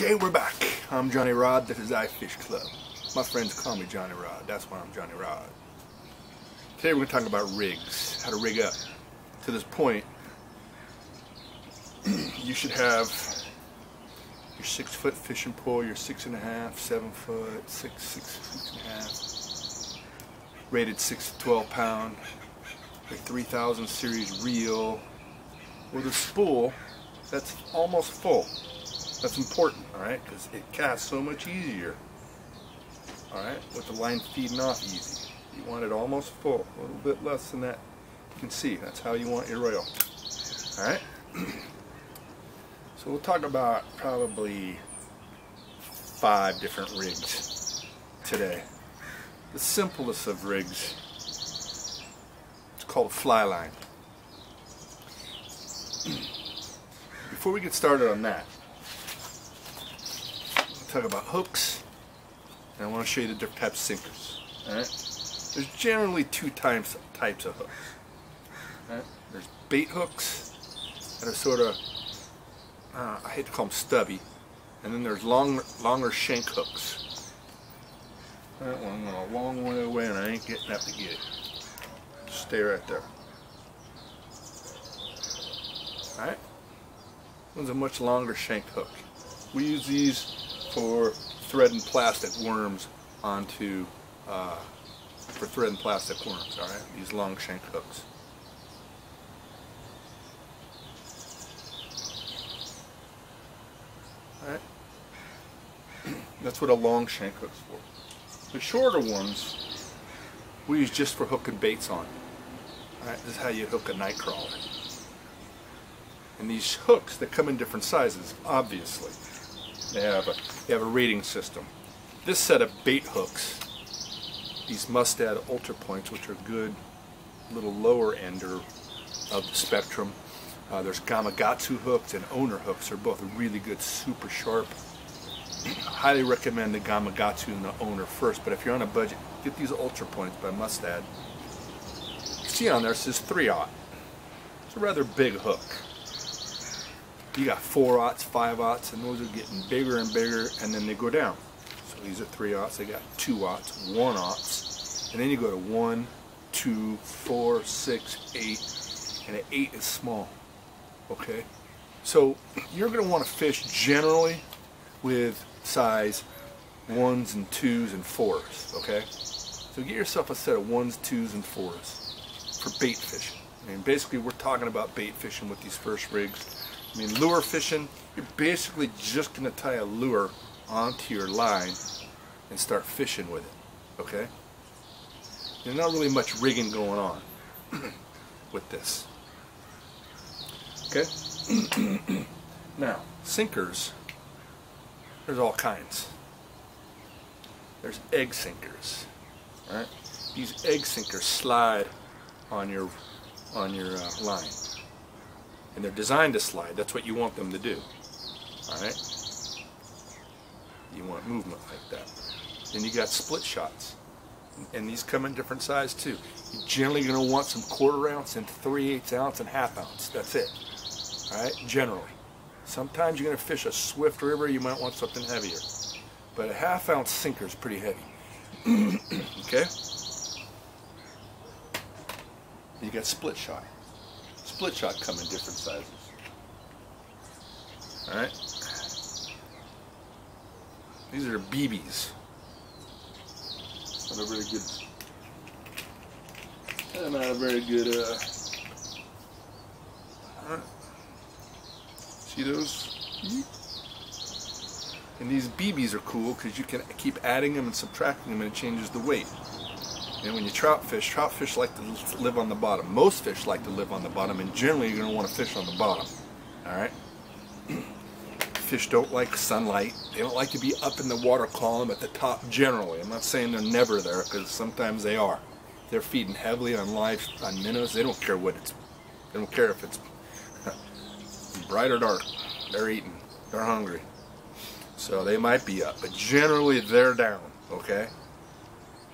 Okay, we're back. I'm Johnny Rod. This is ifishclub. My friends call me Johnny Rod. That's why I'm Johnny Rod. Today we're going to talk about rigs, how to rig up. To this point, you should have your 6-foot fishing pole, your 6.5, 7 foot, 6.5, rated 6 to 12 pound, your 3000 series reel, with a spool that's almost full. That's important, alright, because it casts so much easier, alright, with the line feeding off easy. You want it almost full, a little bit less than that. You can see, that's how you want your reel, alright. So we'll talk about probably 5 different rigs today. The simplest of rigs, it's called a fly line. Before we get started on that, talk about hooks, and I want to show you the different types of sinkers. Alright? There's generally 2 types of hooks. Alright? There's bait hooks that are sort of, I hate to call them stubby, and then there's longer shank hooks. That one went a long way away and I ain't getting up to get it. Stay right there. Alright? One's a much longer shank hook. We use these for threading plastic worms onto, for threading plastic worms, alright? These long shank hooks. Alright? That's what a long shank hook's for. The shorter ones, we use just for hooking baits on. Alright, this is how you hook a night crawler. And these hooks, they come in different sizes, obviously. They have a rating system. This set of bait hooks, these Mustad Ultra Points, which are good, little lower ender of the spectrum. There's Gamakatsu hooks and owner hooks. They're both really good, super sharp. I highly recommend the Gamakatsu and the owner first, but if you're on a budget, get these Ultra Points by Mustad. You see on there it says 3/0. It's a rather big hook. You got 4/0s, 5/0s, and those are getting bigger and bigger, and then they go down. So these are 3/0s, they got 2/0s, 1/0s, and then you go to 1, 2, 4, 6, 8, and an 8 is small. Okay? So you're going to want to fish generally with size 1s and 2s and 4s. Okay? So get yourself a set of 1s, 2s, and 4s for bait fishing. I mean, basically we're talking about bait fishing with these first rigs. I mean, lure fishing, you're basically just going to tie a lure onto your line and start fishing with it, okay? There's not really much rigging going on with this, okay? Now, sinkers, there's all kinds. There's egg sinkers, all right? These egg sinkers slide on your line. And they're designed to slide. That's what you want them to do. Alright? You want movement like that. Then you got split shots. And these come in different size too. You're generally going to want some 1/4 ounce and 3/8 ounce and 1/2 ounce. That's it. Alright? Generally. Sometimes you're going to fish a swift river, you might want something heavier. But a 1/2 ounce sinker is pretty heavy. Okay? You got split shot. Split shot come in different sizes. Alright? These are BBs. Not a very good. Not a very good. See those? And these BBs are cool because you can keep adding them and subtracting them, and it changes the weight. And when you trout fish like to live on the bottom. Most fish like to live on the bottom, and generally you're going to want to fish on the bottom. Alright? Fish don't like sunlight. They don't like to be up in the water column at the top generally. I'm not saying they're never there, because sometimes they are. They're feeding heavily on minnows. They don't care what it's. They don't care if it's bright or dark. They're eating. They're hungry. So they might be up, but generally they're down. Okay?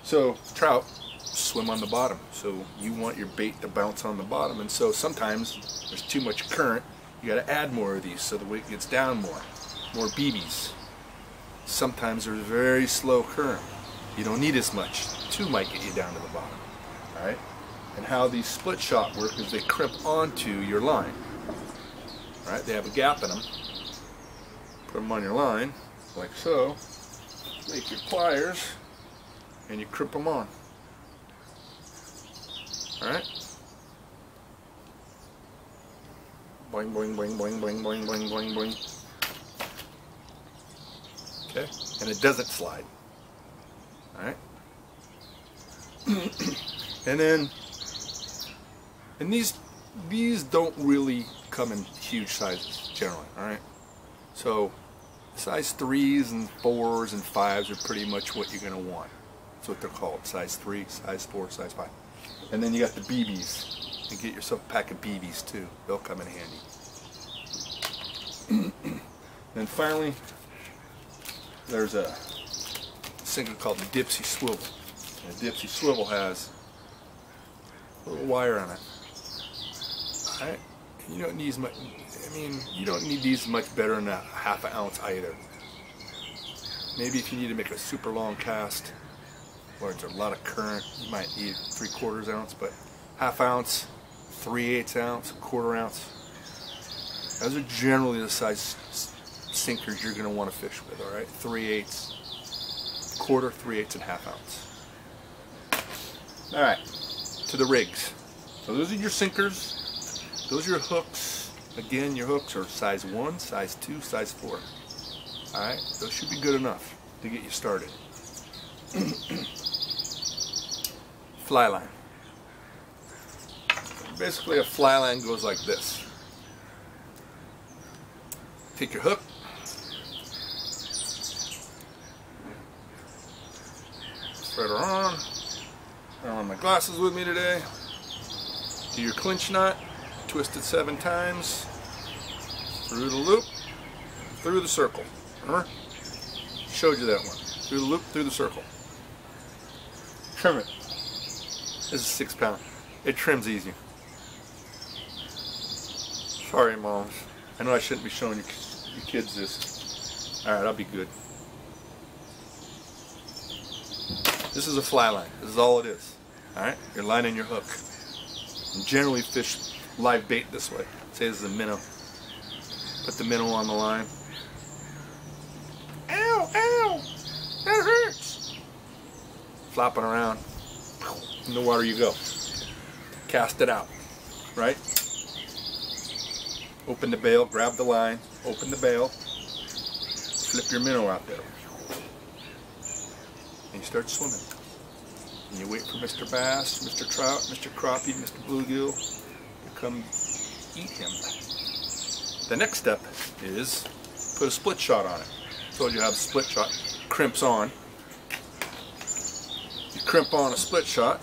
So trout swim on the bottom, so you want your bait to bounce on the bottom, and so sometimes there's too much current, you got to add more of these so the weight gets down more BBs, Sometimes there's very slow current. You don't need as much. 2 might get you down to the bottom. All right? And how these split shot work is they crimp onto your line. All right? They have a gap in them. Put them on your line, like so. Take your pliers, and you crimp them on. All right? Boing, boing, boing, boing, boing, boing, boing, boing, boing. Okay? And it doesn't slide. Alright? And these don't really come in huge sizes generally, alright? So size 3s and 4s and 5s are pretty much what you're going to want. That's what they're called. Size 3, size 4, size 5. And then you got the BBs. And get yourself a pack of BBs too. They'll come in handy. Then finally, there's a sinker called the Dipsy Swivel. And the Dipsy Swivel has a little wire on it. Alright? You don't need as much, I mean, you don't need these much better than a ½ ounce either. Maybe if you need to make a super long cast, or it's a lot of current, you might need 3/4 ounce, but ½ ounce, 3/8 ounce, 1/4 ounce. Those are generally the size sinkers you're going to want to fish with, alright? 3/8, 1/4, 3/8, and ½ ounce. Alright, to the rigs. So those are your sinkers. Those are your hooks. Again, your hooks are size 1, size 2, size 4. Alright, those should be good enough to get you started. Fly line. Basically, a fly line goes like this. Take your hook. Thread her on. I don't have my glasses with me today. Do your clinch knot. Twist it 7 times. Through the loop. Through the circle. Remember? Showed you that one. Through the loop, through the circle. Trim it. This is 6 pound. It trims easy. Sorry, moms. I know I shouldn't be showing your kids this. Alright, I'll be good. This is a fly line. This is all it is. Alright? You're lining your hook. And generally fish live bait this way. Say this is a minnow. Put the minnow on the line. Ow! Ow! That hurts! Flopping around. In the water you go. Cast it out. Right? Open the bail, grab the line, open the bail, flip your minnow out there. And you start swimming. And you wait for Mr. Bass, Mr. Trout, Mr. Crappie, Mr. Bluegill to come eat him. The next step is put a split shot on it. I told you how the split shot crimps on. You crimp on a split shot.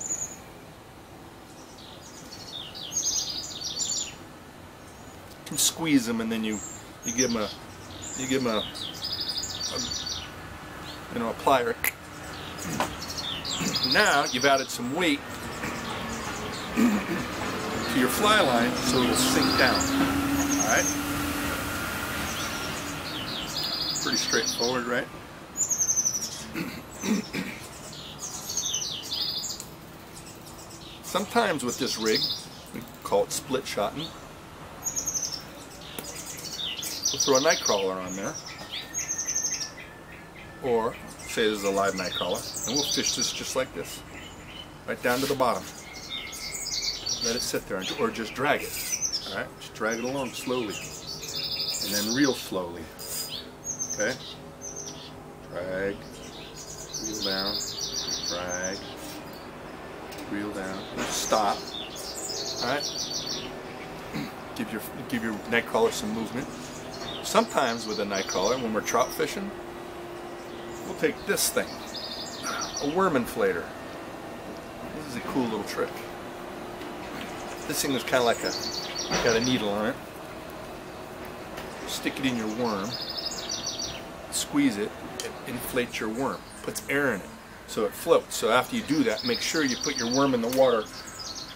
You squeeze them, and then you give them a plier. Now you've added some weight to your fly line so it'll sink down. All right, pretty straightforward, right? Sometimes with this rig, we call it split shotting. We'll throw a night crawler on there, or say this is a live night crawler, and we'll fish this just like this, right down to the bottom. Let it sit there, or just drag it. All right, just drag it along slowly, and then reel slowly. Okay, drag, reel down, drag, reel down, and stop. All right, give your night crawler some movement. Sometimes with a night crawler, when we're trout fishing, we'll take this thing, a worm inflator. This is a cool little trick. This thing is kind of like got a needle on it. Stick it in your worm, squeeze it, it inflates your worm, puts air in it, so it floats. So after you do that, make sure you put your worm in the water.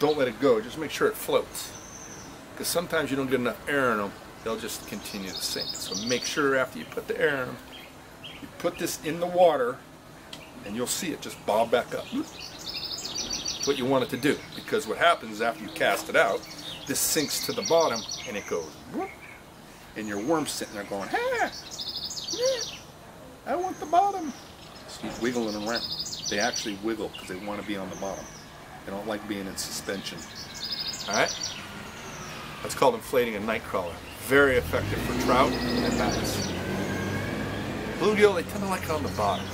Don't let it go, just make sure it floats. Because sometimes you don't get enough air in them, they'll just continue to sink. So make sure after you put the air in them, You put this in the water and you'll see it just bob back up. That's what you want it to do, because what happens is after you cast it out, this sinks to the bottom and it goes whoop, and your worm's sitting there going, hey, I want the bottom. So he's wiggling around. They actually wiggle because they want to be on the bottom. They don't like being in suspension. Alright? That's called inflating a night crawler. Very effective for trout and bass. Bluegill, they tend to like it on the bottom.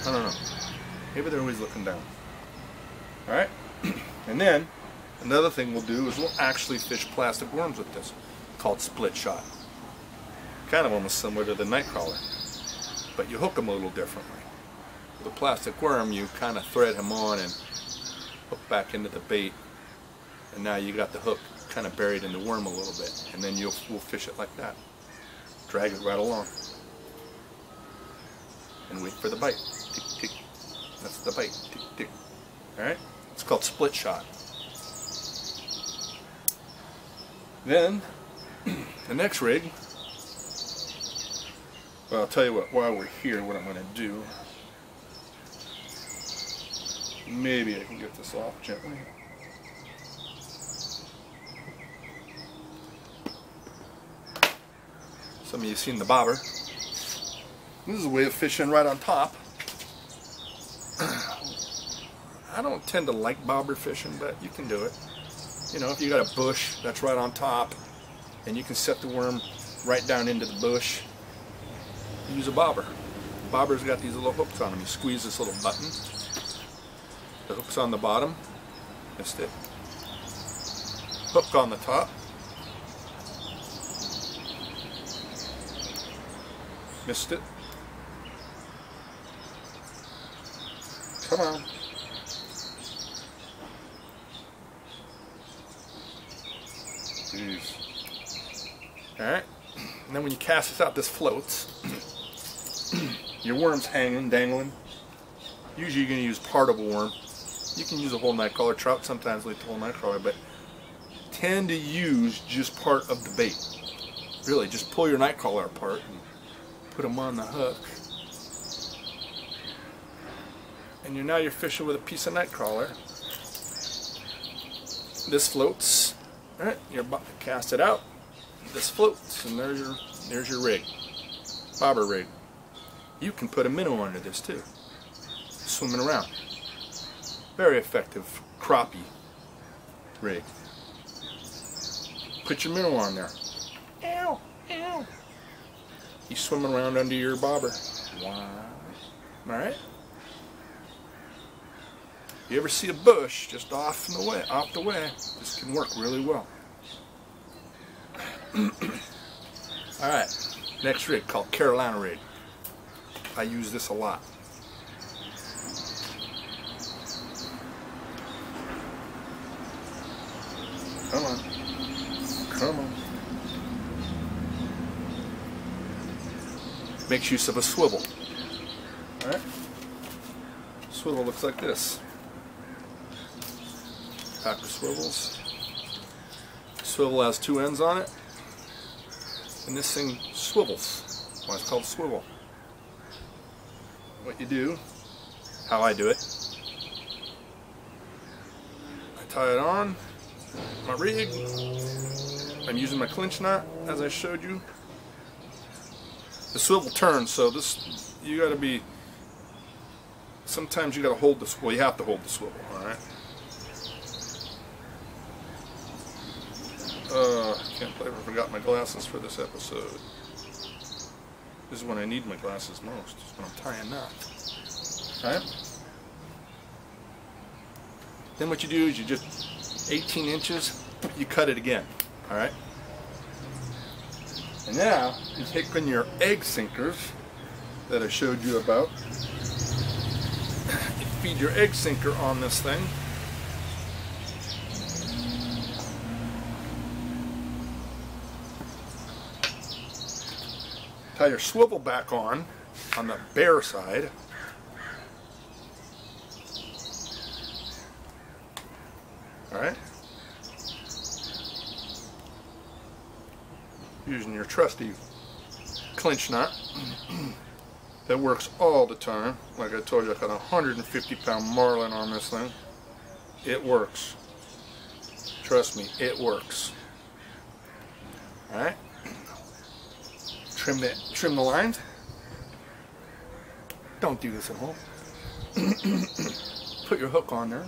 I don't know. Maybe they're always looking down. Alright? And then, another thing we'll do is we'll actually fish plastic worms with this, called split shot. Kind of almost similar to the night crawler, but you hook them a little differently. With a plastic worm, you kind of thread him on and hook back into the bait, and now you got the hook kind of buried in the worm a little bit, and then we'll fish it like that. Drag it right along, and wait for the bite. Tick, tick. That's the bite. Tick, tick. All right. It's called split shot. Then the next rig. Well, I'll tell you what. While we're here, what I'm going to do. Maybe I can get this off gently. Some of you have seen the bobber. This is a way of fishing right on top. I don't tend to like bobber fishing, but you can do it. You know, if you got a bush that's right on top, and you can set the worm right down into the bush, use a bobber. The bobber's got these little hooks on them. You squeeze this little button. The hook's on the bottom. Missed it. Hook on the top. Missed it. Come on. Jeez. Alright. And then when you cast this out, this floats. Your worm's hanging, dangling. Usually you're going to use part of a worm. You can use a whole night crawler. Trout sometimes like the whole night crawler, but tend to use just part of the bait. Really, just pull your night crawler apart and put them on the hook. And now you're fishing with a piece of night crawler. This floats. Alright, you're about to cast it out. This floats, and there's your rig. Bobber rig. You can put a minnow under this too. Swimming around. Very effective crappie rig. Put your minnow on there. Ow, ow. He's swimming around under your bobber. Wow. Alright? If you ever see a bush just off the way, this can work really well. Alright, next rig called Carolina rig. I use this a lot. Come on. Come on. Makes use of a swivel. Alright? Swivel looks like this. Pack of swivels. Swivel has two ends on it. And this thing swivels. That's why it's called a swivel. What you do, how I do it, I tie it on my rig. I'm using my clinch knot as I showed you. The swivel turns, so this, you gotta be, sometimes you gotta hold this, well, you have to hold the swivel, alright? Can't believe I forgot my glasses for this episode. This is when I need my glasses most, when I'm tying knots. Alright? Then what you do is you just 18 inches, you cut it again. Alright? And now you take in your egg sinkers that I showed you about. You feed your egg sinker on this thing. Tie your swivel back on the bare side. Alright? Using your trusty clinch knot. that works all the time. Like I told you, I got a 150-pound marlin on this thing. It works. Trust me, it works. Alright. Trim the lines. Don't do this at home. Put your hook on there.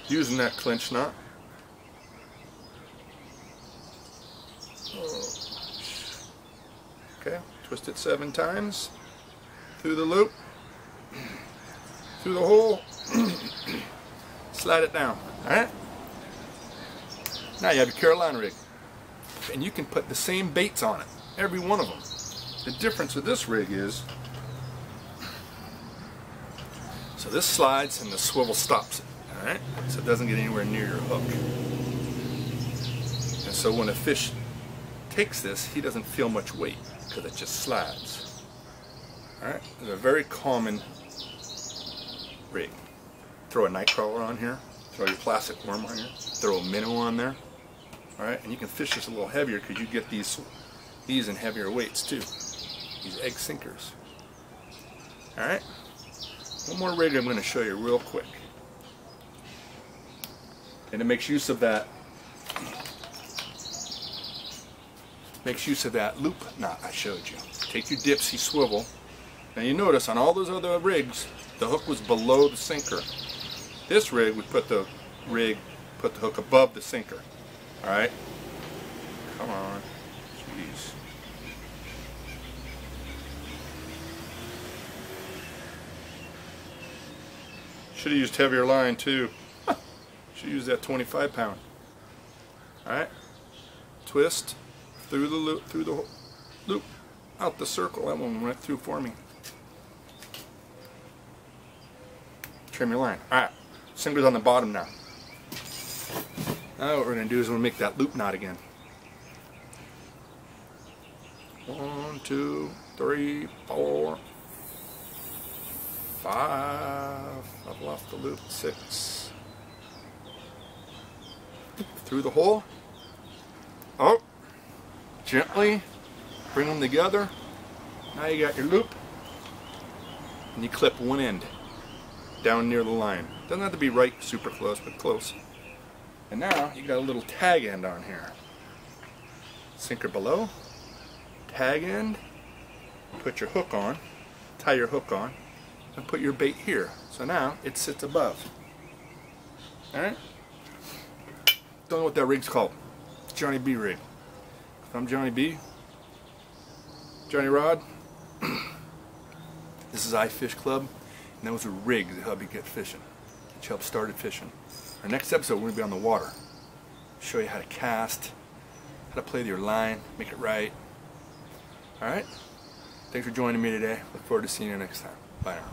Using that clinch knot. Okay, twist it 7 times. Through the loop. Through the hole. Slide it down. Alright? Now you have your Carolina rig. And you can put the same baits on it. Every one of them. The difference with this rig is, so this slides and the swivel stops it. Alright? So it doesn't get anywhere near your hook. And so when a fish takes this, he doesn't feel much weight because it just slides. Alright? It's a very common rig. Throw a night crawler on here, throw your plastic worm on here, throw a minnow on there. Alright? And you can fish this a little heavier because you get these in heavier weights too. These egg sinkers. Alright? One more rig I'm going to show you real quick. And it makes use of that loop knot I showed you. Take your dipsy swivel. Now you notice on all those other rigs the hook was below the sinker. This rig we put the hook above the sinker. Alright? Come on. Jeez. Should have used heavier line too. Should use that 25-pound. Alright? Twist through the loop, out the circle. That one went through for me. Trim your line. Alright. Sinker's on the bottom now. Now what we're going to do is we're going to make that loop knot again. 1, 2, 3, 4, 5. I've lost the loop. 6. Through the hole. Oh, gently bring them together. Now you got your loop, and you clip one end down near the line. Doesn't have to be right super close, but close. And now you got a little tag end on here. Sinker below, tag end. Put your hook on, tie your hook on, and put your bait here. So now it sits above. All right. Don't know what that rig's called. It's Johnny B rig. I'm Johnny B. Johnny Rod. This is ifishclub, and that was a rig to help you get fishing. Get you help started fishing. Our next episode we're going to be on the water. Show you how to cast, how to play with your line, make it right. Alright? Thanks for joining me today. Look forward to seeing you next time. Bye now.